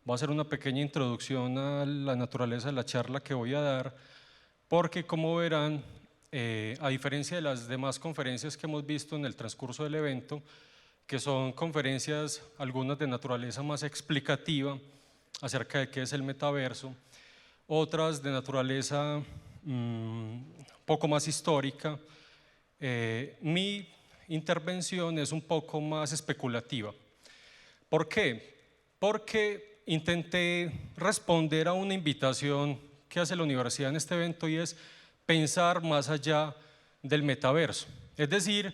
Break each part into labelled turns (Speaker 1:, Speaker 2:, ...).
Speaker 1: Voy a hacer una pequeña introducción a la naturaleza de la charla que voy a dar, porque como verán, a diferencia de las demás conferencias que hemos visto en el transcurso del evento, que son conferencias, algunas de naturaleza más explicativa acerca de qué es el metaverso, otras de naturaleza poco más histórica, mi intervención es un poco más especulativa. ¿Por qué? Porque intenté responder a una invitación que hace la universidad en este evento y es pensar más allá del metaverso. Es decir,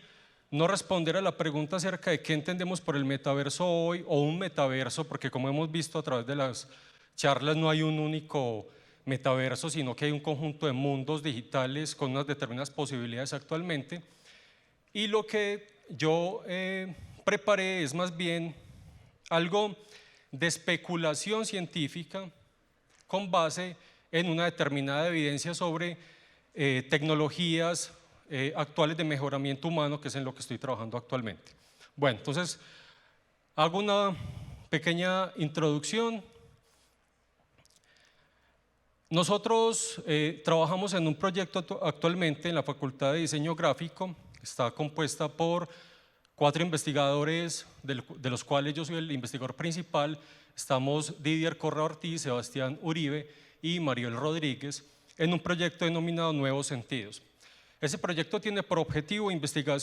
Speaker 1: no responder a la pregunta acerca de qué entendemos por el metaverso hoy o un metaverso, porque como hemos visto a través de las charlas no hay un único metaverso, sino que hay un conjunto de mundos digitales con unas determinadas posibilidades actualmente. Y lo que yo preparé es más bien algo de especulación científica con base en una determinada evidencia sobre tecnologías actuales de mejoramiento humano, que es en lo que estoy trabajando actualmente. Bueno, entonces hago una pequeña introducción. Nosotros trabajamos en un proyecto actualmente en la Facultad de Diseño Gráfico, está compuesta por 4 investigadores, de los cuales yo soy el investigador principal. Estamos Didier Correa Ortiz, Sebastián Uribe y Mariel Rodríguez en un proyecto denominado Nuevos Sentidos. Ese proyecto tiene por objetivo investigar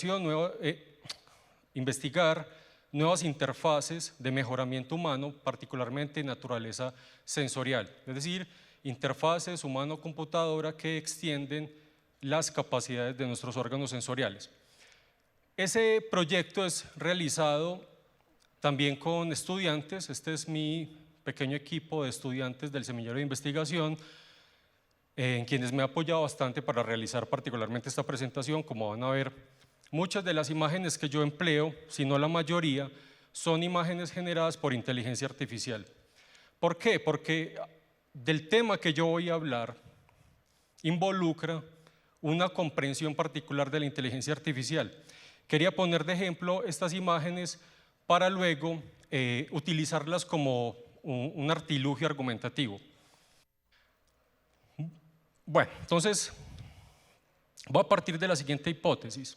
Speaker 1: nuevas interfaces de mejoramiento humano, particularmente en naturaleza sensorial, es decir, interfaces humano-computadora que extienden las capacidades de nuestros órganos sensoriales. Ese proyecto es realizado también con estudiantes. Este es mi pequeño equipo de estudiantes del semillero de investigación, en quienes me he apoyado bastante para realizar particularmente esta presentación. Como van a ver, muchas de las imágenes que yo empleo, si no la mayoría, son imágenes generadas por inteligencia artificial. ¿Por qué? Porque del tema que yo voy a hablar involucra una comprensión particular de la inteligencia artificial. Quería poner de ejemplo estas imágenes para luego utilizarlas como un artilugio argumentativo. Bueno, entonces voy a partir de la siguiente hipótesis.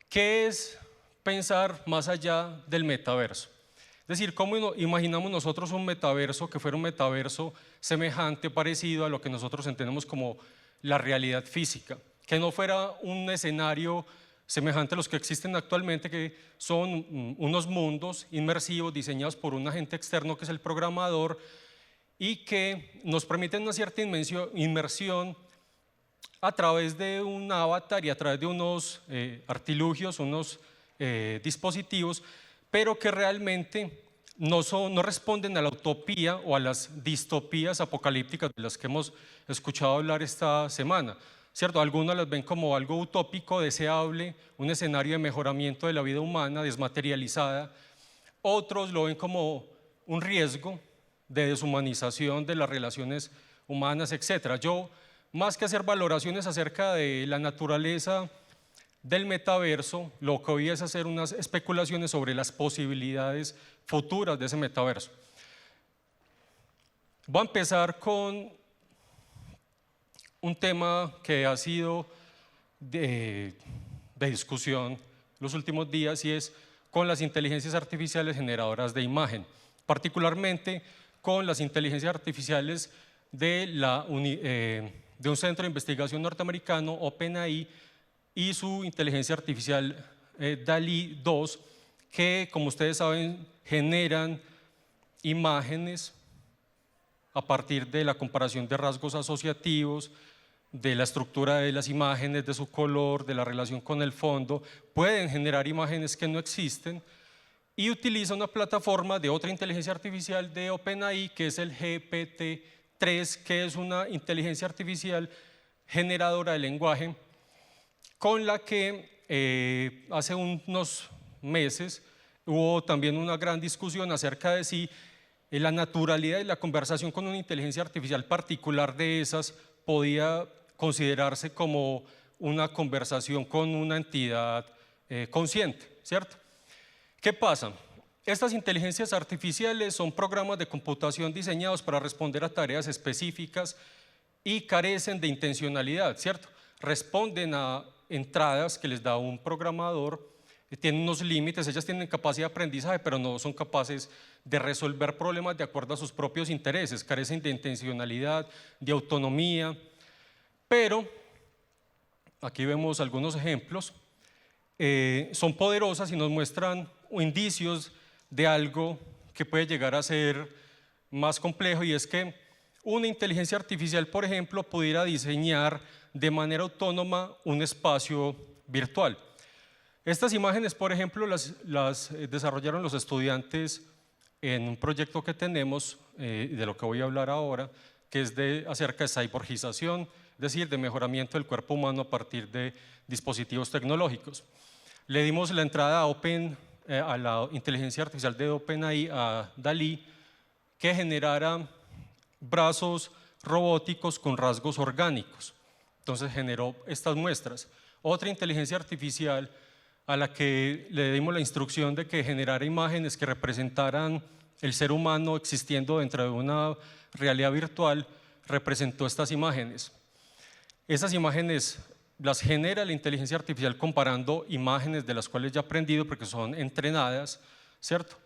Speaker 1: ¿Qué es pensar más allá del metaverso? Es decir, ¿cómo imaginamos nosotros un metaverso que fuera un metaverso semejante, parecido a lo que nosotros entendemos como la realidad física? Que no fuera un escenario semejante a los que existen actualmente, que son unos mundos inmersivos diseñados por un agente externo que es el programador y que nos permiten una cierta inmersión a través de un avatar y a través de unos artilugios, unos dispositivos, pero que realmente no responden a la utopía o a las distopías apocalípticas de las que hemos escuchado hablar esta semana. ¿Cierto? Algunos las ven como algo utópico, deseable, un escenario de mejoramiento de la vida humana desmaterializada. Otros lo ven como un riesgo de deshumanización de las relaciones humanas, etc. Yo, más que hacer valoraciones acerca de la naturaleza del metaverso, lo que voy es hacer unas especulaciones sobre las posibilidades futuras de ese metaverso. Voy a empezar con un tema que ha sido de discusión los últimos días y es con las inteligencias artificiales generadoras de imagen, particularmente con las inteligencias artificiales de un centro de investigación norteamericano, OpenAI, y su inteligencia artificial DALL-E 2, que, como ustedes saben, generan imágenes a partir de la comparación de rasgos asociativos, de la estructura de las imágenes, de su color, de la relación con el fondo. Pueden generar imágenes que no existen y utiliza una plataforma de otra inteligencia artificial de OpenAI, que es el GPT-3, que es una inteligencia artificial generadora de lenguaje, con la que hace unos meses hubo también una gran discusión acerca de si la naturalidad de la conversación con una inteligencia artificial particular de esas podía considerarse como una conversación con una entidad consciente, ¿cierto? ¿Qué pasa? Estas inteligencias artificiales son programas de computación diseñados para responder a tareas específicas y carecen de intencionalidad, ¿cierto? Responden a entradas que les da un programador, tienen unos límites, ellas tienen capacidad de aprendizaje, pero no son capaces de resolver problemas de acuerdo a sus propios intereses, carecen de intencionalidad, de autonomía, pero aquí vemos algunos ejemplos, son poderosas y nos muestran indicios de algo que puede llegar a ser más complejo, y es que una inteligencia artificial, por ejemplo, pudiera diseñar de manera autónoma un espacio virtual. Estas imágenes, por ejemplo, las desarrollaron los estudiantes en un proyecto que tenemos, de lo que voy a hablar ahora, que es acerca de cyborgización, es decir, de mejoramiento del cuerpo humano a partir de dispositivos tecnológicos. Le dimos la entrada a la inteligencia artificial de OpenAI, a DALL-E, que generara brazos robóticos con rasgos orgánicos. Entonces generó estas muestras. Otra inteligencia artificial a la que le dimos la instrucción de que generara imágenes que representaran el ser humano existiendo dentro de una realidad virtual, representó estas imágenes. Esas imágenes las genera la inteligencia artificial comparando imágenes de las cuales ya ha aprendido porque son entrenadas, ¿cierto?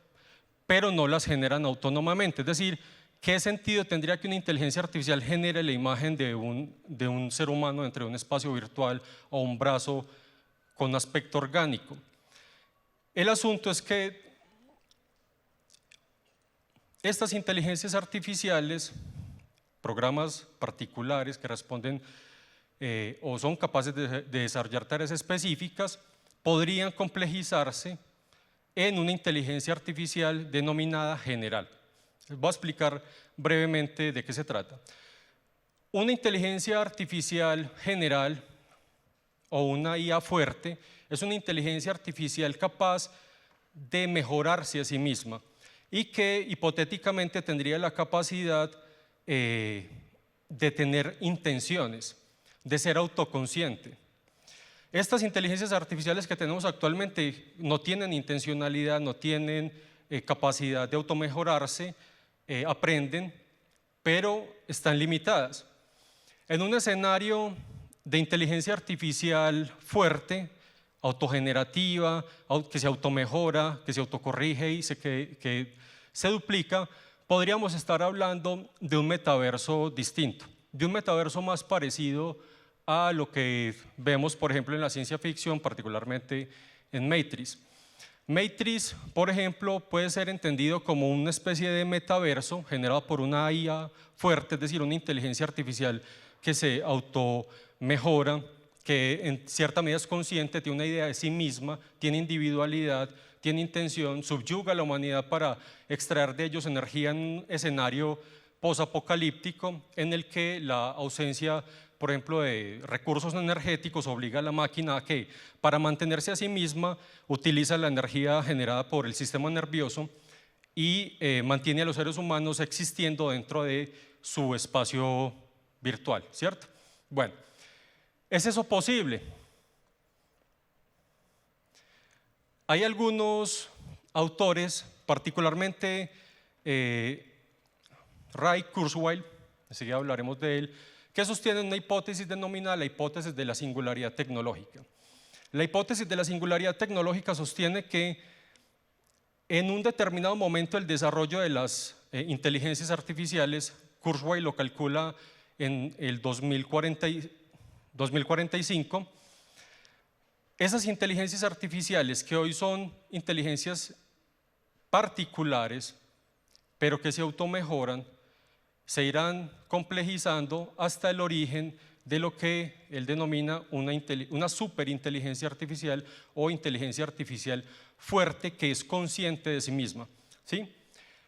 Speaker 1: Pero no las generan autónomamente, es decir, ¿qué sentido tendría que una inteligencia artificial genere la imagen de un ser humano entre un espacio virtual o un brazo con aspecto orgánico? El asunto es que estas inteligencias artificiales, programas particulares que responden o son capaces de desarrollar tareas específicas, podrían complejizarse en una inteligencia artificial denominada general. Les voy a explicar brevemente de qué se trata. Una inteligencia artificial general o una IA fuerte es una inteligencia artificial capaz de mejorarse a sí misma y que hipotéticamente tendría la capacidad de tener intenciones, de ser autoconsciente. Estas inteligencias artificiales que tenemos actualmente no tienen intencionalidad, no tienen capacidad de automejorarse, aprenden, pero están limitadas. En un escenario de inteligencia artificial fuerte, autogenerativa, que se automejora, que se autocorrige y que se duplica, podríamos estar hablando de un metaverso distinto, de un metaverso más parecido a lo que vemos, por ejemplo, en la ciencia ficción, particularmente en Matrix. Matrix, por ejemplo, puede ser entendido como una especie de metaverso generado por una IA fuerte, es decir, una inteligencia artificial que se automejora, que en cierta medida es consciente, tiene una idea de sí misma, tiene individualidad, tiene intención, subyuga a la humanidad para extraer de ellos energía en un escenario posapocalíptico en el que la ausencia, por ejemplo, de recursos energéticos obliga a la máquina a que, para mantenerse a sí misma, utiliza la energía generada por el sistema nervioso y mantiene a los seres humanos existiendo dentro de su espacio virtual, ¿cierto? Bueno, ¿es eso posible? Hay algunos autores, particularmente Ray Kurzweil, enseguida hablaremos de él, que sostienen una hipótesis denominada la hipótesis de la singularidad tecnológica. La hipótesis de la singularidad tecnológica sostiene que en un determinado momento el desarrollo de las inteligencias artificiales, Kurzweil lo calcula en el 2045, esas inteligencias artificiales que hoy son inteligencias particulares, pero que se automejoran, se irán complejizando hasta el origen de lo que él denomina una superinteligencia artificial o inteligencia artificial fuerte que es consciente de sí misma, ¿sí?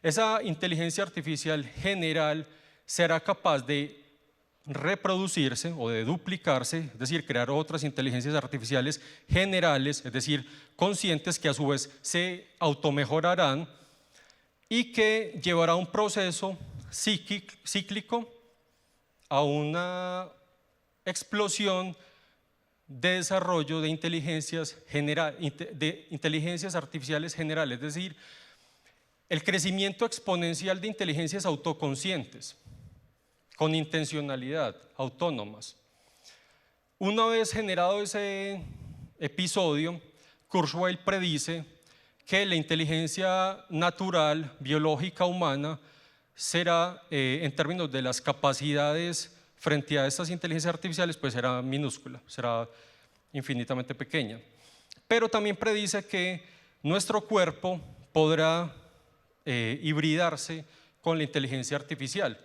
Speaker 1: Esa inteligencia artificial general será capaz de reproducirse o de duplicarse, es decir, crear otras inteligencias artificiales generales, es decir, conscientes que a su vez se automejorarán y que llevará un proceso cíclico a una explosión de desarrollo de inteligencias artificiales generales, es decir, el crecimiento exponencial de inteligencias autoconscientes, con intencionalidad, autónomas. Una vez generado ese episodio, Kurzweil predice que la inteligencia natural, biológica, humana, será, en términos de las capacidades frente a estas inteligencias artificiales, pues será minúscula, será infinitamente pequeña. Pero también predice que nuestro cuerpo podrá hibridarse con la inteligencia artificial.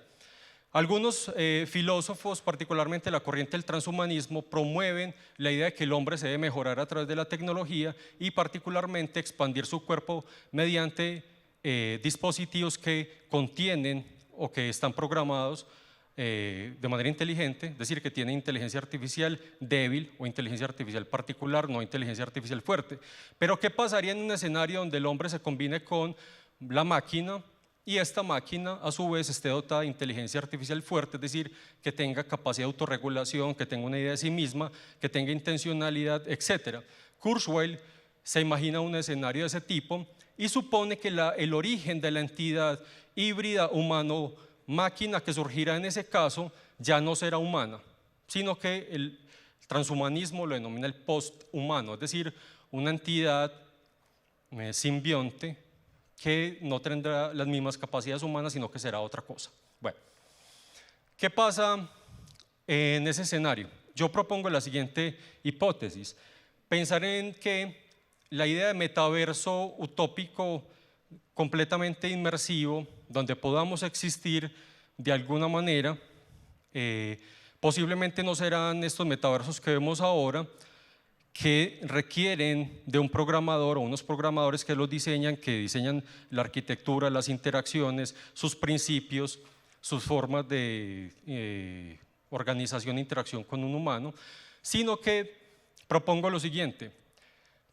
Speaker 1: Algunos filósofos, particularmente la corriente del transhumanismo, promueven la idea de que el hombre se debe mejorar a través de la tecnología y particularmente expandir su cuerpo mediante dispositivos que contienen o que están programados de manera inteligente, es decir, que tienen inteligencia artificial débil o inteligencia artificial particular, no inteligencia artificial fuerte. Pero ¿qué pasaría en un escenario donde el hombre se combine con la máquina y esta máquina a su vez esté dotada de inteligencia artificial fuerte, es decir, que tenga capacidad de autorregulación, que tenga una idea de sí misma, que tenga intencionalidad, etc.? Kurzweil se imagina un escenario de ese tipo y supone que el origen de la entidad híbrida humano-máquina que surgirá en ese caso ya no será humana, sino que el transhumanismo lo denomina el posthumano, es decir, una entidad simbionte que no tendrá las mismas capacidades humanas, sino que será otra cosa. Bueno, ¿qué pasa en ese escenario? Yo propongo la siguiente hipótesis: pensar en que la idea de metaverso utópico completamente inmersivo, donde podamos existir de alguna manera, posiblemente no serán estos metaversos que vemos ahora, que requieren de un programador o unos programadores que los diseñan, que diseñan la arquitectura, las interacciones, sus principios, sus formas de organización e interacción con un humano, sino que propongo lo siguiente: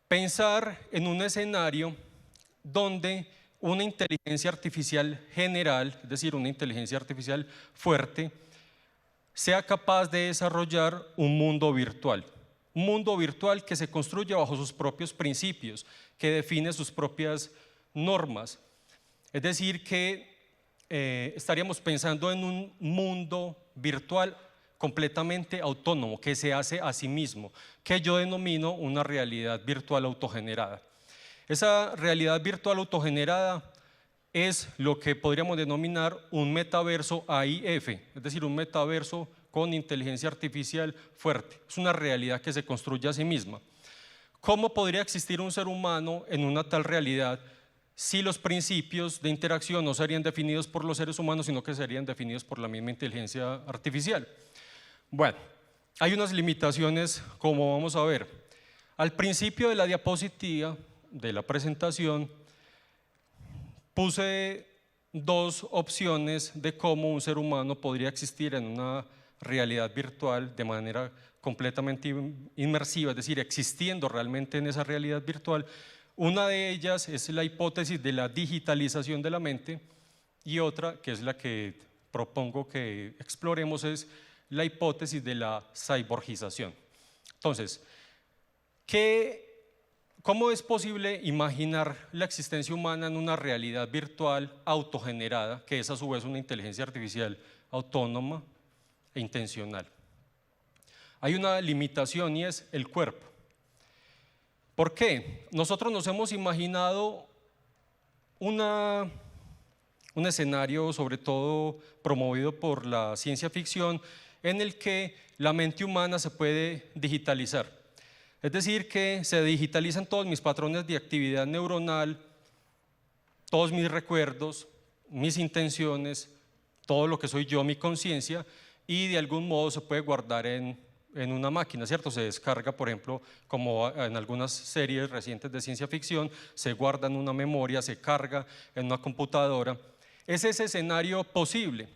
Speaker 1: pensar en un escenario donde una inteligencia artificial general, es decir, una inteligencia artificial fuerte, sea capaz de desarrollar un mundo virtual. Un mundo virtual que se construye bajo sus propios principios, que define sus propias normas. Es decir, que estaríamos pensando en un mundo virtual completamente autónomo, que se hace a sí mismo, que yo denomino una realidad virtual autogenerada. Esa realidad virtual autogenerada es lo que podríamos denominar un metaverso AIF, es decir, un metaverso con inteligencia artificial fuerte. Es una realidad que se construye a sí misma. ¿Cómo podría existir un ser humano en una tal realidad si los principios de interacción no serían definidos por los seres humanos, sino que serían definidos por la misma inteligencia artificial? Bueno, hay unas limitaciones, como vamos a ver. Al principio de la diapositiva de la presentación puse dos opciones de cómo un ser humano podría existir en una realidad virtual de manera completamente inmersiva, es decir, existiendo realmente en esa realidad virtual. Una de ellas es la hipótesis de la digitalización de la mente y otra, que es la que propongo que exploremos, es la hipótesis de la cyborgización. Entonces, ¿cómo es posible imaginar la existencia humana en una realidad virtual autogenerada, que es a su vez una inteligencia artificial autónoma e intencional? Hay una limitación y es el cuerpo. ¿Por qué? Nosotros nos hemos imaginado un escenario, sobre todo promovido por la ciencia ficción, en el que la mente humana se puede digitalizar. Es decir, que se digitalizan todos mis patrones de actividad neuronal, todos mis recuerdos, mis intenciones, todo lo que soy yo, mi conciencia, y de algún modo se puede guardar en una máquina, ¿cierto? Se descarga, por ejemplo, como en algunas series recientes de ciencia ficción, se guarda en una memoria, se carga en una computadora. Es ese escenario posible.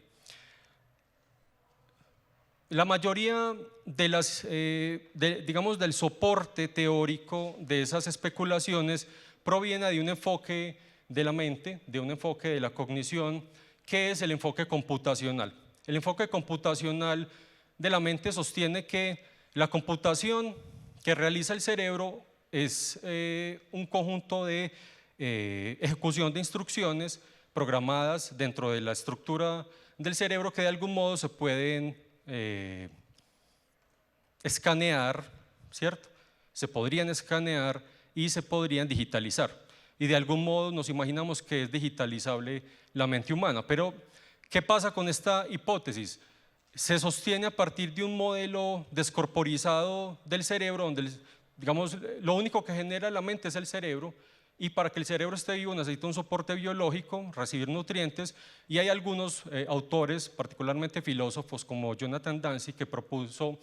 Speaker 1: La mayoría digamos, del soporte teórico de esas especulaciones proviene de un enfoque de la mente, de un enfoque de la cognición, que es el enfoque computacional. El enfoque computacional de la mente sostiene que la computación que realiza el cerebro es un conjunto de ejecución de instrucciones programadas dentro de la estructura del cerebro que de algún modo se pueden escanear, ¿cierto? Se podrían escanear y se podrían digitalizar. Y de algún modo nos imaginamos que es digitalizable la mente humana. Pero, ¿qué pasa con esta hipótesis? Se sostiene a partir de un modelo descorporizado del cerebro, donde, digamos, lo único que genera la mente es el cerebro, y para que el cerebro esté vivo necesita un soporte biológico, recibir nutrientes, y hay algunos autores, particularmente filósofos como Jonathan Dancy, que propuso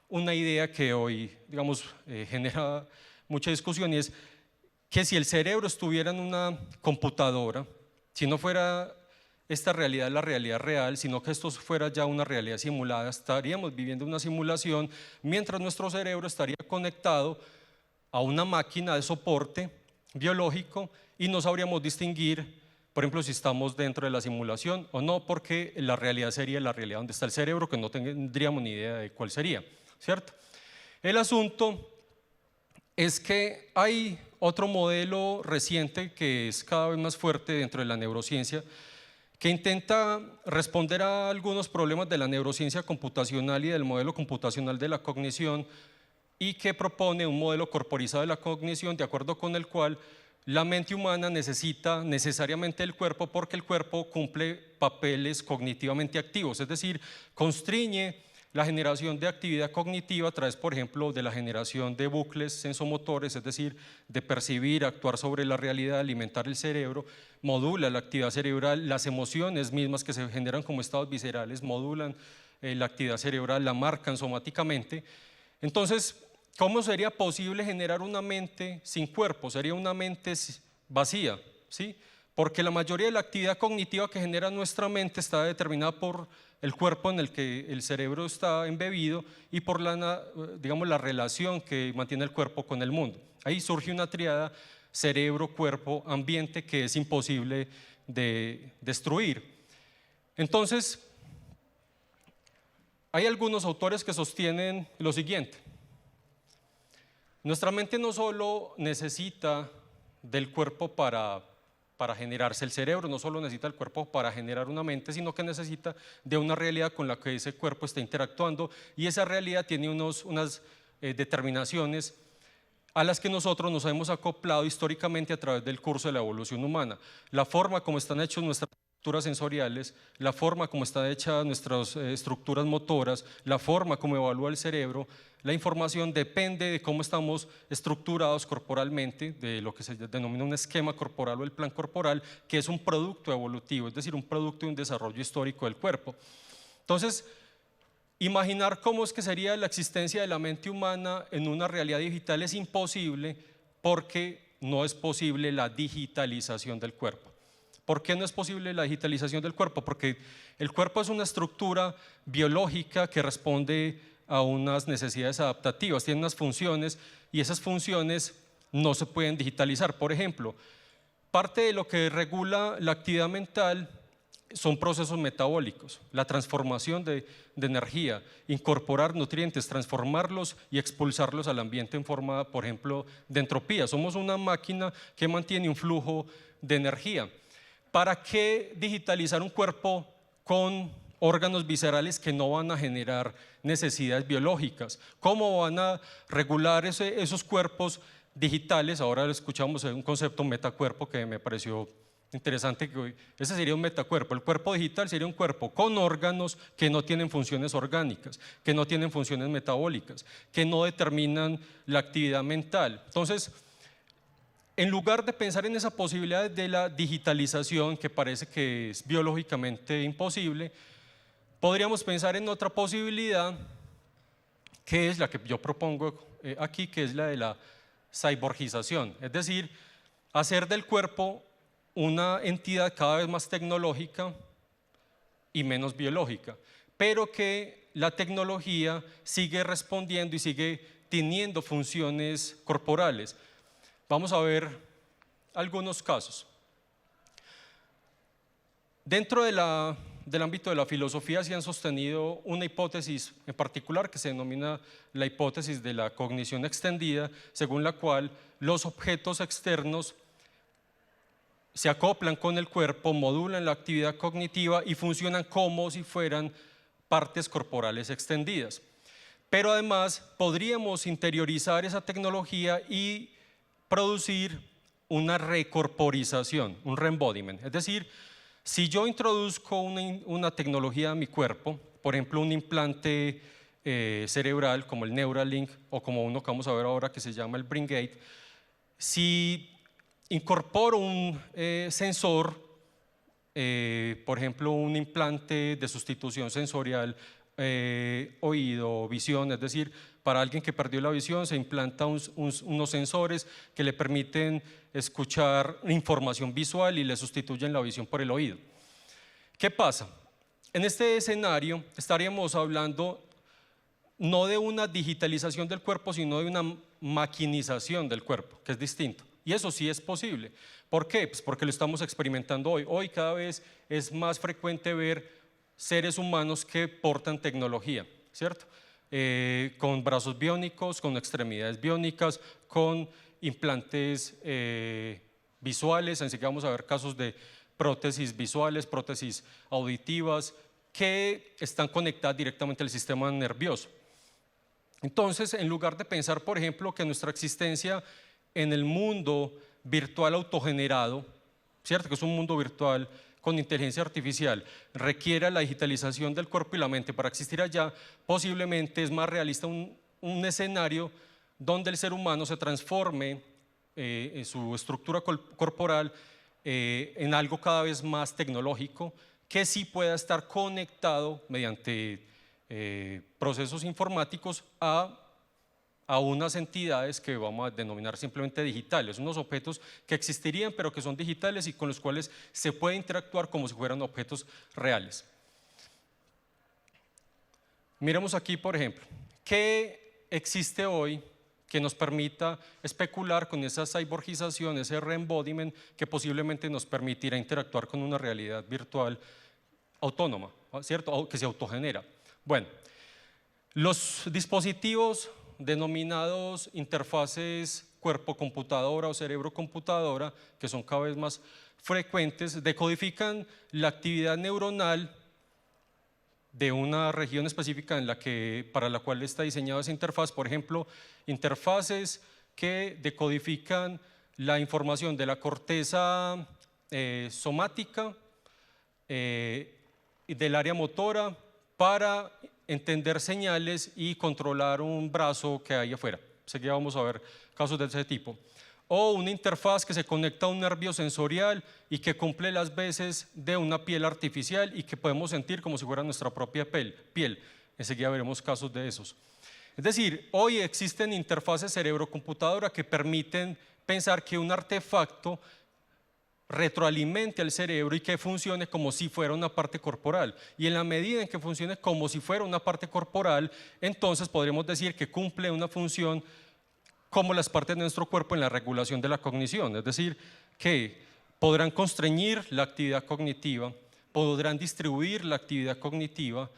Speaker 1: una idea que hoy, digamos, genera mucha discusión, y es que si el cerebro estuviera en una computadora, si no fuera esta realidad la realidad real, sino que esto fuera ya una realidad simulada, estaríamos viviendo una simulación, mientras nuestro cerebro estaría conectado a una máquina de soporte biológico y no sabríamos distinguir, por ejemplo, si estamos dentro de la simulación o no, porque la realidad sería la realidad donde está el cerebro, que no tendríamos ni idea de cuál sería, ¿cierto? El asunto es que hay otro modelo reciente que es cada vez más fuerte dentro de la neurociencia, que intenta responder a algunos problemas de la neurociencia computacional y del modelo computacional de la cognición, y que propone un modelo corporizado de la cognición de acuerdo con el cual la mente humana necesita necesariamente el cuerpo, porque el cuerpo cumple papeles cognitivamente activos, es decir, constriñe la generación de actividad cognitiva a través, por ejemplo, de la generación de bucles sensomotores, es decir, de percibir, actuar sobre la realidad, alimentar el cerebro, modula la actividad cerebral, las emociones mismas que se generan como estados viscerales modulan la actividad cerebral, la marcan somáticamente. Entonces, ¿cómo sería posible generar una mente sin cuerpo? Sería una mente vacía, ¿sí? Porque la mayoría de la actividad cognitiva que genera nuestra mente está determinada por el cuerpo en el que el cerebro está embebido y por digamos, la relación que mantiene el cuerpo con el mundo. Ahí surge una triada cerebro, cuerpo, ambiente que es imposible de destruir. Entonces, hay algunos autores que sostienen lo siguiente: nuestra mente no solo necesita del cuerpo para generarse el cerebro, no solo necesita el cuerpo para generar una mente, sino que necesita de una realidad con la que ese cuerpo está interactuando, y esa realidad tiene unas determinaciones a las que nosotros nos hemos acoplado históricamente a través del curso de la evolución humana. La forma como están hechas nuestras estructuras sensoriales, la forma como están hechas nuestras estructuras motoras, la forma como evalúa el cerebro, la información depende de cómo estamos estructurados corporalmente, de lo que se denomina un esquema corporal o el plan corporal, que es un producto evolutivo, es decir, un producto de un desarrollo histórico del cuerpo. Entonces, imaginar cómo es que sería la existencia de la mente humana en una realidad digital es imposible, porque no es posible la digitalización del cuerpo. ¿Por qué no es posible la digitalización del cuerpo? Porque el cuerpo es una estructura biológica que responde a unas necesidades adaptativas, tiene unas funciones, y esas funciones no se pueden digitalizar. Por ejemplo, parte de lo que regula la actividad mental son procesos metabólicos, la transformación de energía, incorporar nutrientes, transformarlos y expulsarlos al ambiente en forma, por ejemplo, de entropía. Somos una máquina que mantiene un flujo de energía. ¿Para qué digitalizar un cuerpo con órganos viscerales que no van a generar necesidades biológicas? ¿Cómo van a regular esos cuerpos digitales? Ahora escuchamos un concepto metacuerpo que me pareció interesante, que ese sería un metacuerpo. El cuerpo digital sería un cuerpo con órganos que no tienen funciones orgánicas, que no tienen funciones metabólicas, que no determinan la actividad mental. Entonces, en lugar de pensar en esa posibilidad de la digitalización, que parece que es biológicamente imposible, podríamos pensar en otra posibilidad, que es la que yo propongo aquí, que es la de la cyborgización, es decir, hacer del cuerpo una entidad cada vez más tecnológica y menos biológica, pero que la tecnología sigue respondiendo y sigue teniendo funciones corporales. Vamos a ver algunos casos. Dentro del ámbito de la filosofía se han sostenido una hipótesis en particular que se denomina la hipótesis de la cognición extendida, según la cual los objetos externos se acoplan con el cuerpo, modulan la actividad cognitiva y funcionan como si fueran partes corporales extendidas. Pero además podríamos interiorizar esa tecnología y producir una recorporización, un reembodiment. Es decir, si yo introduzco una tecnología a mi cuerpo, por ejemplo un implante cerebral como el Neuralink o como uno que vamos a ver ahora que se llama el BrainGate, si incorporo un sensor, por ejemplo un implante de sustitución sensorial, oído, visión, es decir, para alguien que perdió la visión se implanta unos sensores que le permiten escuchar información visual y le sustituyen la visión por el oído. ¿Qué pasa? En este escenario estaríamos hablando no de una digitalización del cuerpo, sino de una maquinización del cuerpo, que es distinto. Y eso sí es posible. ¿Por qué? Pues porque lo estamos experimentando hoy. Hoy cada vez es más frecuente ver seres humanos que portan tecnología, ¿cierto? Con brazos biónicos, con extremidades biónicas, con implantes visuales. Así que vamos a ver casos de prótesis visuales, prótesis auditivas, que están conectadas directamente al sistema nervioso. Entonces, en lugar de pensar, por ejemplo, que nuestra existencia en el mundo virtual autogenerado, ¿cierto? Que es un mundo virtual con inteligencia artificial, requiera la digitalización del cuerpo y la mente para existir allá, posiblemente es más realista un escenario donde el ser humano se transforme en su estructura corporal en algo cada vez más tecnológico, que sí pueda estar conectado mediante procesos informáticos a unas entidades que vamos a denominar simplemente digitales, unos objetos que existirían pero que son digitales y con los cuales se puede interactuar como si fueran objetos reales. Miremos aquí, por ejemplo, ¿qué existe hoy que nos permita especular con esa cyborgización, ese reembodiment que posiblemente nos permitirá interactuar con una realidad virtual autónoma, ¿cierto? Que se autogenera? Bueno, los dispositivos denominados interfaces cuerpo-computadora o cerebro-computadora, que son cada vez más frecuentes, decodifican la actividad neuronal de una región específica para la cual está diseñada esa interfaz. Por ejemplo, interfaces que decodifican la información de la corteza somática y del área motora para entender señales y controlar un brazo que hay afuera. Seguida vamos a ver casos de ese tipo. O una interfaz que se conecta a un nervio sensorial y que cumple las veces de una piel artificial y que podemos sentir como si fuera nuestra propia piel. Enseguida veremos casos de esos. Es decir, hoy existen interfaces cerebro-computadora que permiten pensar que un artefacto retroalimente al cerebro y que funcione como si fuera una parte corporal. Y en la medida en que funcione como si fuera una parte corporal, entonces podríamos decir que cumple una función como las partes de nuestro cuerpo en la regulación de la cognición. Es decir, que podrán constreñir la actividad cognitiva, podrán distribuir la actividad cognitiva,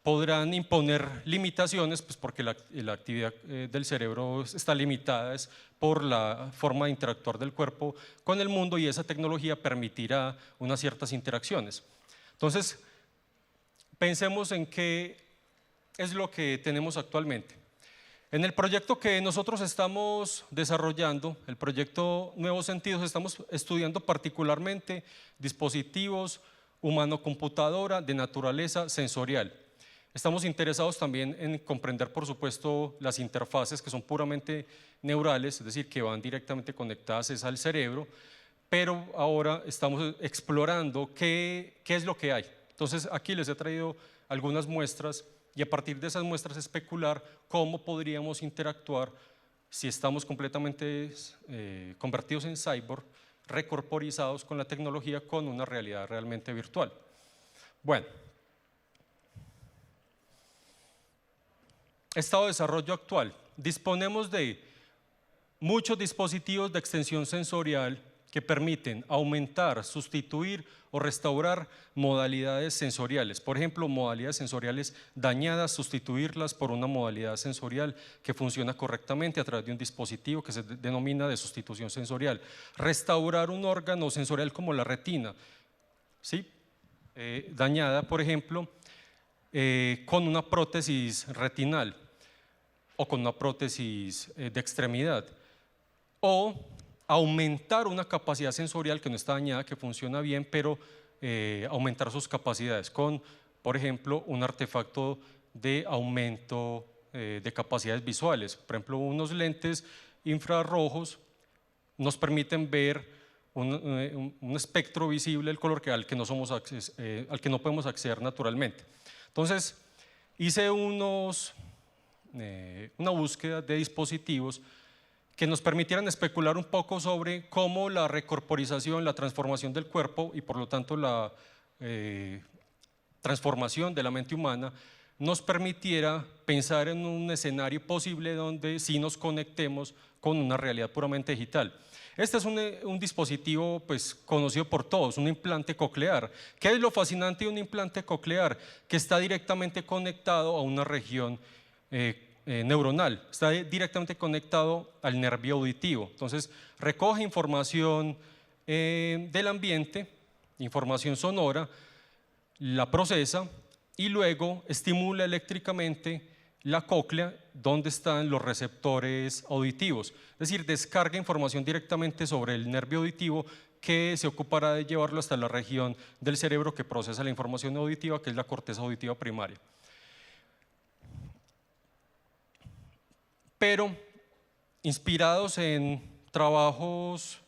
Speaker 1: podrán imponer limitaciones, pues porque la actividad del cerebro está limitada por la forma de interactuar del cuerpo con el mundo, y esa tecnología permitirá unas ciertas interacciones. Entonces, pensemos en qué es lo que tenemos actualmente. En el proyecto que nosotros estamos desarrollando, el proyecto Nuevos Sentidos, estamos estudiando particularmente dispositivos humano-computadora de naturaleza sensorial. Estamos interesados también en comprender, por supuesto, las interfaces que son puramente neurales, es decir, que van directamente conectadas al cerebro, pero ahora estamos explorando qué es lo que hay. Entonces, aquí les he traído algunas muestras y a partir de esas muestras especular cómo podríamos interactuar si estamos completamente convertidos en cyborg, recorporizados con la tecnología, con una realidad realmente virtual. Bueno. Estado de desarrollo actual. Disponemos de muchos dispositivos de extensión sensorial que permiten aumentar, sustituir o restaurar modalidades sensoriales. Por ejemplo, modalidades sensoriales dañadas, sustituirlas por una modalidad sensorial que funciona correctamente a través de un dispositivo que se denomina de sustitución sensorial. Restaurar un órgano sensorial como la retina, ¿sí? Dañada, por ejemplo, con una prótesis retinal o con una prótesis de extremidad, o aumentar una capacidad sensorial que no está dañada, que funciona bien, pero aumentar sus capacidades con, por ejemplo, un artefacto de aumento de capacidades visuales. Por ejemplo, unos lentes infrarrojos nos permiten ver un espectro visible del color al que no podemos acceder naturalmente. Entonces, hice una búsqueda de dispositivos que nos permitieran especular un poco sobre cómo la recorporización, la transformación del cuerpo y por lo tanto la transformación de la mente humana nos permitiera pensar en un escenario posible donde sí nos conectemos con una realidad puramente digital. Este es un dispositivo pues, conocido por todos, un implante coclear. ¿Qué es lo fascinante de un implante coclear? Que está directamente conectado a una región neuronal, está directamente conectado al nervio auditivo. Entonces, recoge información del ambiente, información sonora, la procesa y luego estimula eléctricamente la cóclea donde están los receptores auditivos. Es decir, descarga información directamente sobre el nervio auditivo que se ocupará de llevarlo hasta la región del cerebro que procesa la información auditiva, que es la corteza auditiva primaria. Pero inspirados en trabajos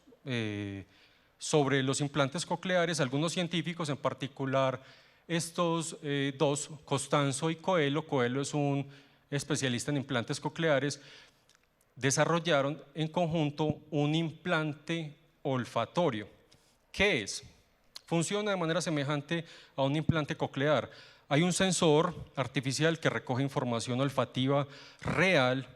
Speaker 1: sobre los implantes cocleares, algunos científicos, en particular estos dos, Costanzo y Coelho, Coelho es un especialista en implantes cocleares, desarrollaron en conjunto un implante olfatorio. ¿Qué es? Funciona de manera semejante a un implante coclear. Hay un sensor artificial que recoge información olfativa real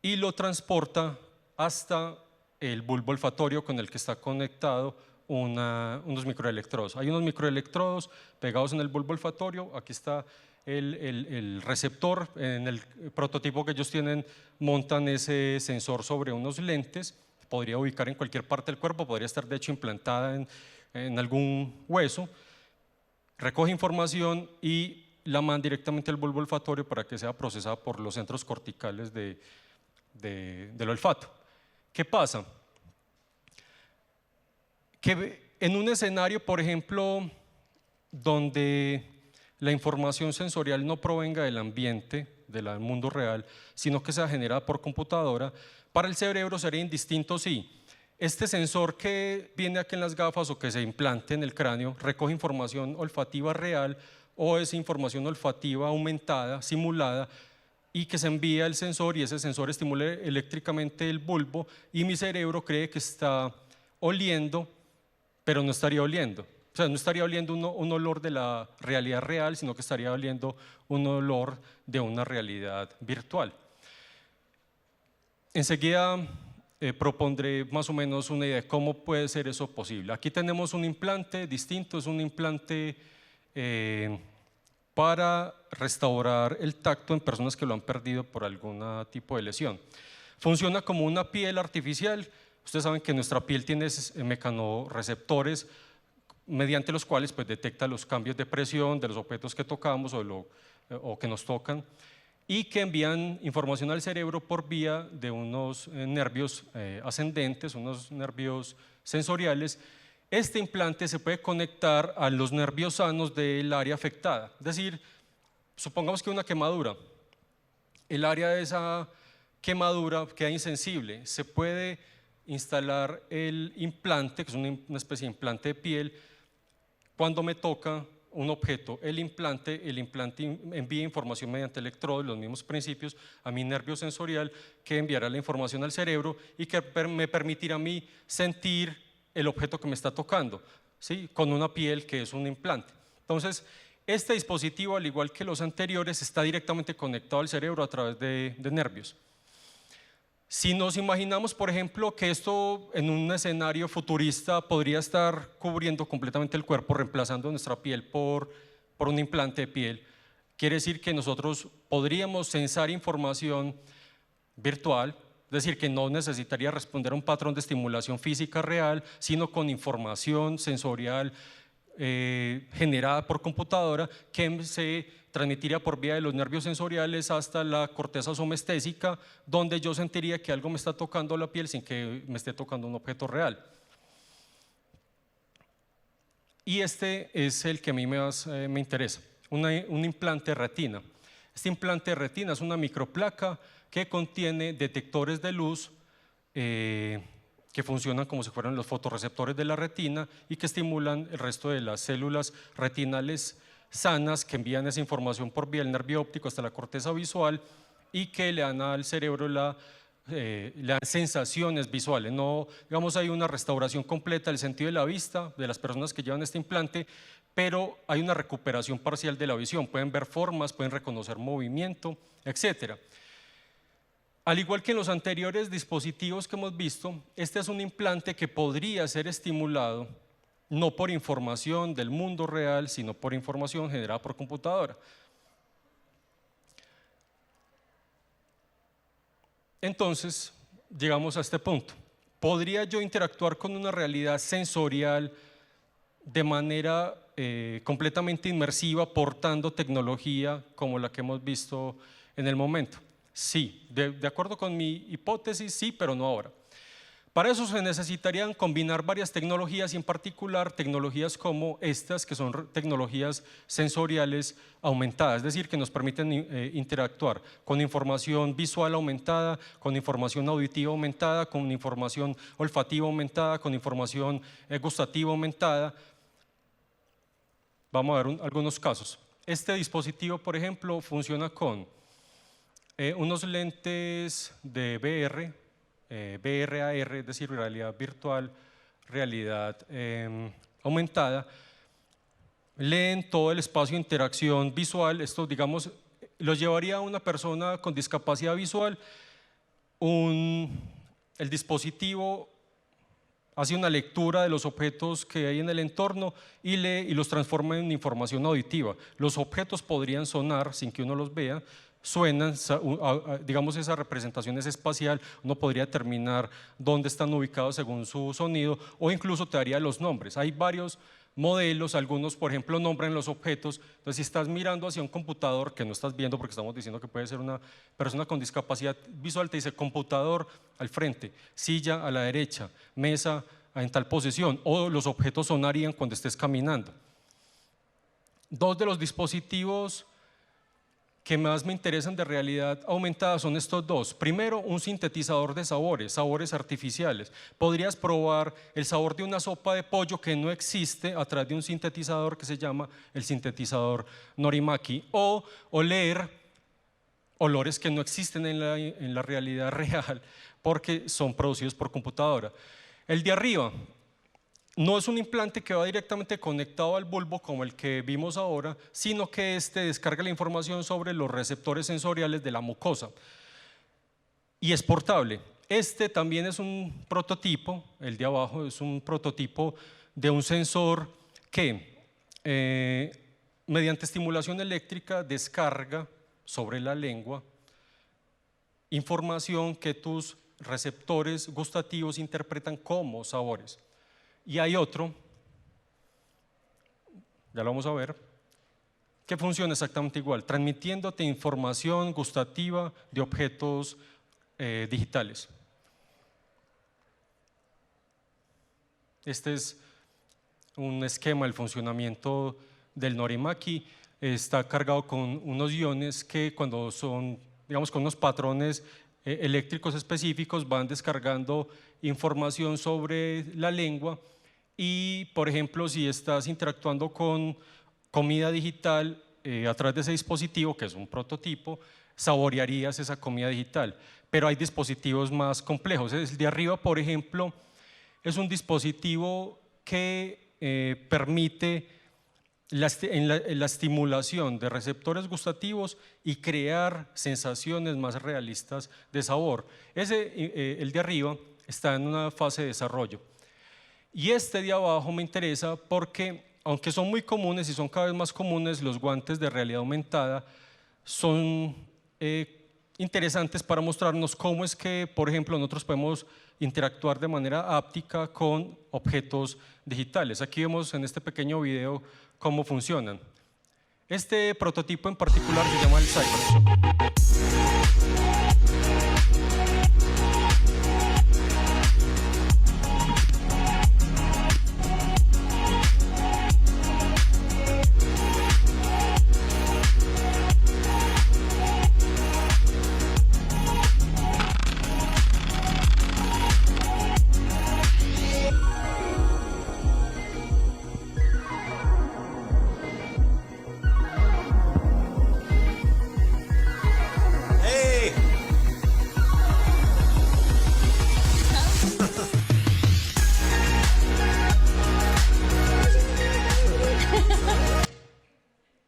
Speaker 1: y lo transporta hasta el bulbo olfatorio con el que está conectado unos microelectrodos. Hay unos microelectrodos pegados en el bulbo olfatorio, aquí está el receptor, en el prototipo que ellos tienen montan ese sensor sobre unos lentes, podría ubicar en cualquier parte del cuerpo, podría estar de hecho implantada en algún hueso, recoge información y la manda directamente al bulbo olfatorio para que sea procesada por los centros corticales del olfato. ¿Qué pasa? Que en un escenario, por ejemplo, donde la información sensorial no provenga del ambiente, del mundo real, sino que sea generada por computadora, para el cerebro sería indistinto si este sensor que viene aquí en las gafas o que se implante en el cráneo recoge información olfativa real o es información olfativa aumentada, simulada, y que se envía el sensor y ese sensor estimule eléctricamente el bulbo y mi cerebro cree que está oliendo, pero no estaría oliendo. O sea, no estaría oliendo un olor de la realidad real, sino que estaría oliendo un olor de una realidad virtual. Enseguida propondré más o menos una idea de cómo puede ser eso posible. Aquí tenemos un implante distinto, es un implante para restaurar el tacto en personas que lo han perdido por algún tipo de lesión. Funciona como una piel artificial. Ustedes saben que nuestra piel tiene mecanorreceptores mediante los cuales pues, detecta los cambios de presión de los objetos que tocamos o que nos tocan y que envían información al cerebro por vía de unos nervios ascendentes, unos nervios sensoriales. Este implante se puede conectar a los nervios sanos del área afectada. Es decir, supongamos que una quemadura, el área de esa quemadura queda insensible. Se puede instalar el implante, que es una especie de implante de piel, cuando me toca un objeto, el implante envía información mediante electrodos, los mismos principios, a mi nervio sensorial que enviará la información al cerebro y que me permitirá a mí sentir el objeto que me está tocando, ¿sí? Con una piel que es un implante. Entonces, este dispositivo, al igual que los anteriores, está directamente conectado al cerebro a través de nervios. Si nos imaginamos, por ejemplo, que esto en un escenario futurista podría estar cubriendo completamente el cuerpo, reemplazando nuestra piel por un implante de piel, quiere decir que nosotros podríamos censar información virtual, es decir, que no necesitaría responder a un patrón de estimulación física real, sino con información sensorial generada por computadora que se transmitiría por vía de los nervios sensoriales hasta la corteza somestésica, donde yo sentiría que algo me está tocando la piel sin que me esté tocando un objeto real. Y este es el que a mí más me interesa, un implante de retina. Este implante de retina es una microplaca que contiene detectores de luz que funcionan como si fueran los fotorreceptores de la retina y que estimulan el resto de las células retinales sanas que envían esa información por vía del nervio óptico hasta la corteza visual y que le dan al cerebro le dan sensaciones visuales. No, digamos, hay una restauración completa del sentido de la vista de las personas que llevan este implante, pero hay una recuperación parcial de la visión. Pueden ver formas, pueden reconocer movimiento, etcétera. Al igual que en los anteriores dispositivos que hemos visto, este es un implante que podría ser estimulado no por información del mundo real, sino por información generada por computadora. Entonces, llegamos a este punto. ¿Podría yo interactuar con una realidad sensorial de manera completamente inmersiva, portando tecnología como la que hemos visto en el momento? Sí, de acuerdo con mi hipótesis, sí, pero no ahora. Para eso se necesitarían combinar varias tecnologías y en particular tecnologías como estas, que son tecnologías sensoriales aumentadas, es decir, que nos permiten interactuar con información visual aumentada, con información auditiva aumentada, con información olfativa aumentada, con información gustativa aumentada. Vamos a ver algunos casos. Este dispositivo, por ejemplo, funciona con unos lentes de VR, VR-AR, es decir, realidad virtual, realidad aumentada, leen todo el espacio de interacción visual. Esto, digamos, lo llevaría a una persona con discapacidad visual. El dispositivo hace una lectura de los objetos que hay en el entorno y los transforma en información auditiva. Los objetos podrían sonar sin que uno los vea, suenan, digamos, esa representación es espacial, uno podría determinar dónde están ubicados según su sonido o incluso te daría los nombres. Hay varios modelos, algunos por ejemplo nombran los objetos. Entonces, si estás mirando hacia un computador que no estás viendo porque estamos diciendo que puede ser una persona con discapacidad visual, te dice computador al frente, silla a la derecha, mesa en tal posición, o los objetos sonarían cuando estés caminando. Dos de los dispositivos que más me interesan de realidad aumentada son estos dos. Primero, un sintetizador de sabores, sabores artificiales. Podrías probar el sabor de una sopa de pollo que no existe a través de un sintetizador que se llama el sintetizador Norimaki, o oler olores que no existen en la realidad real porque son producidos por computadora. El de arriba no es un implante que va directamente conectado al bulbo como el que vimos ahora, sino que este descarga la información sobre los receptores sensoriales de la mucosa y es portable. Este también es un prototipo, el de abajo es un prototipo de un sensor que mediante estimulación eléctrica descarga sobre la lengua información que tus receptores gustativos interpretan como sabores. Y hay otro, ya lo vamos a ver, que funciona exactamente igual, transmitiéndote información gustativa de objetos digitales. Este es un esquema del funcionamiento del Norimaki. Está cargado con unos iones que cuando son, digamos, con unos patrones eléctricos específicos van descargando información sobre la lengua. Y, por ejemplo, si estás interactuando con comida digital a través de ese dispositivo, que es un prototipo, saborearías esa comida digital. Pero hay dispositivos más complejos. El de arriba, por ejemplo, es un dispositivo que permite en la estimulación de receptores gustativos y crear sensaciones más realistas de sabor. El de arriba está en una fase de desarrollo. Y este de abajo me interesa porque, aunque son muy comunes y son cada vez más comunes, los guantes de realidad aumentada son interesantes para mostrarnos cómo es que, por ejemplo, nosotros podemos interactuar de manera áptica con objetos digitales. Aquí vemos en este pequeño video cómo funcionan. Este prototipo en particular se llama el Cybershop.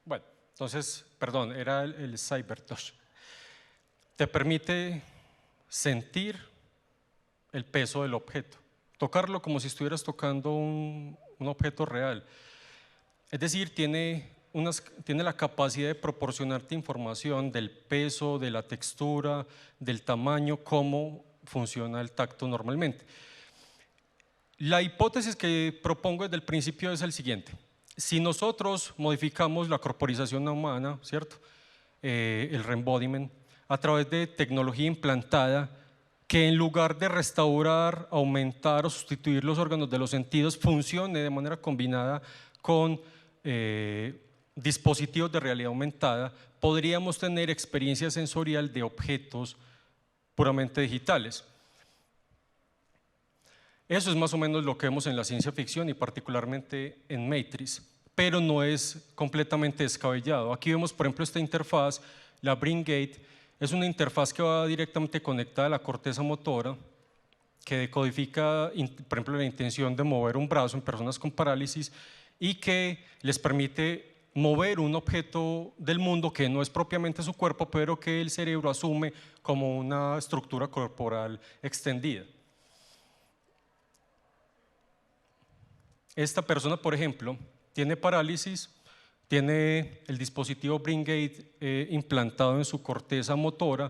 Speaker 1: Bueno, entonces, perdón, era el CyberTouch. Te permite sentir el peso del objeto, tocarlo como si estuvieras tocando un objeto real. Es decir, tiene la capacidad de proporcionarte información del peso, de la textura, del tamaño, cómo funciona el tacto normalmente. La hipótesis que propongo desde el principio es el siguiente. Si nosotros modificamos la corporización humana, ¿cierto? El reembodiment, a través de tecnología implantada, que en lugar de restaurar, aumentar o sustituir los órganos de los sentidos, funcione de manera combinada con dispositivos de realidad aumentada, podríamos tener experiencia sensorial de objetos puramente digitales. Eso es más o menos lo que vemos en la ciencia ficción y particularmente en Matrix, pero no es completamente descabellado. Aquí vemos, por ejemplo, esta interfaz, la BrainGate, es una interfaz que va directamente conectada a la corteza motora, que decodifica, por ejemplo, la intención de mover un brazo en personas con parálisis y que les permite mover un objeto del mundo que no es propiamente su cuerpo, pero que el cerebro asume como una estructura corporal extendida. Esta persona, por ejemplo, tiene parálisis, tiene el dispositivo BrainGate implantado en su corteza motora,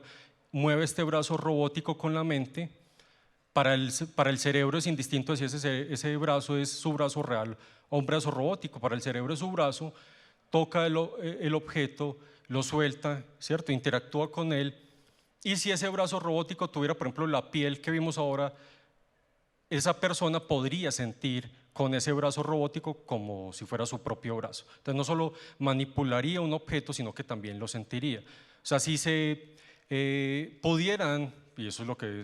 Speaker 1: mueve este brazo robótico con la mente. Para el cerebro es indistinto si ese brazo es su brazo real o un brazo robótico. Para el cerebro es su brazo, toca el objeto, lo suelta, ¿cierto? Interactúa con él. Y si ese brazo robótico tuviera, por ejemplo, la piel que vimos ahora, esa persona podría sentir con ese brazo robótico como si fuera su propio brazo. Entonces no solo manipularía un objeto, sino que también lo sentiría. O sea, si se pudieran, y eso es lo que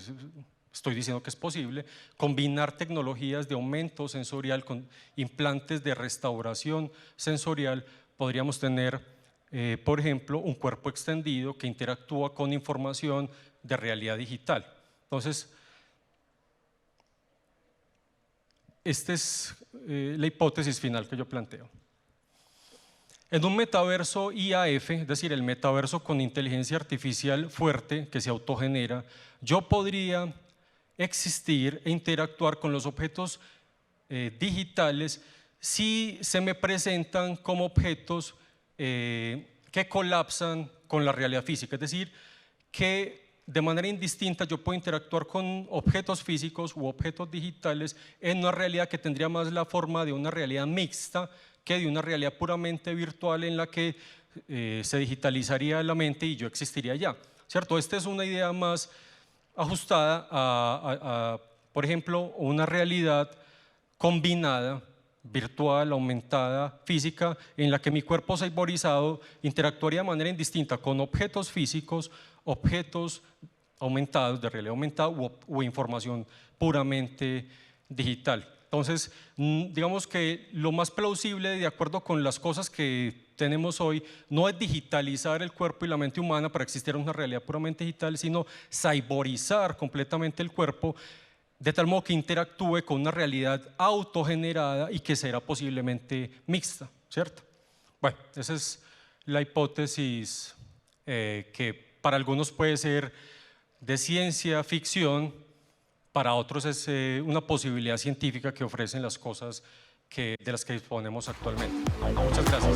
Speaker 1: estoy diciendo que es posible, combinar tecnologías de aumento sensorial con implantes de restauración sensorial, podríamos tener, por ejemplo, un cuerpo extendido que interactúa con información de realidad digital. Entonces, esta es la hipótesis final que yo planteo. En un metaverso IAF, es decir, el metaverso con inteligencia artificial fuerte que se autogenera, yo podría existir e interactuar con los objetos digitales si se me presentan como objetos que colapsan con la realidad física, es decir, que de manera indistinta yo puedo interactuar con objetos físicos u objetos digitales en una realidad que tendría más la forma de una realidad mixta que de una realidad puramente virtual en la que se digitalizaría la mente y yo existiría allá, ¿cierto? Esta es una idea más ajustada a, por ejemplo, una realidad combinada, virtual, aumentada, física, en la que mi cuerpo cyborizado interactuaría de manera indistinta con objetos físicos, objetos aumentados, de realidad aumentada o información puramente digital. Entonces, digamos que lo más plausible, de acuerdo con las cosas que tenemos hoy, no es digitalizar el cuerpo y la mente humana para existir en una realidad puramente digital, sino cyborizar completamente el cuerpo de tal modo que interactúe con una realidad autogenerada y que será posiblemente mixta, ¿cierto? Bueno, esa es la hipótesis que para algunos puede ser de ciencia ficción, para otros es una posibilidad científica que ofrecen las cosas de las que disponemos actualmente. Muchas gracias.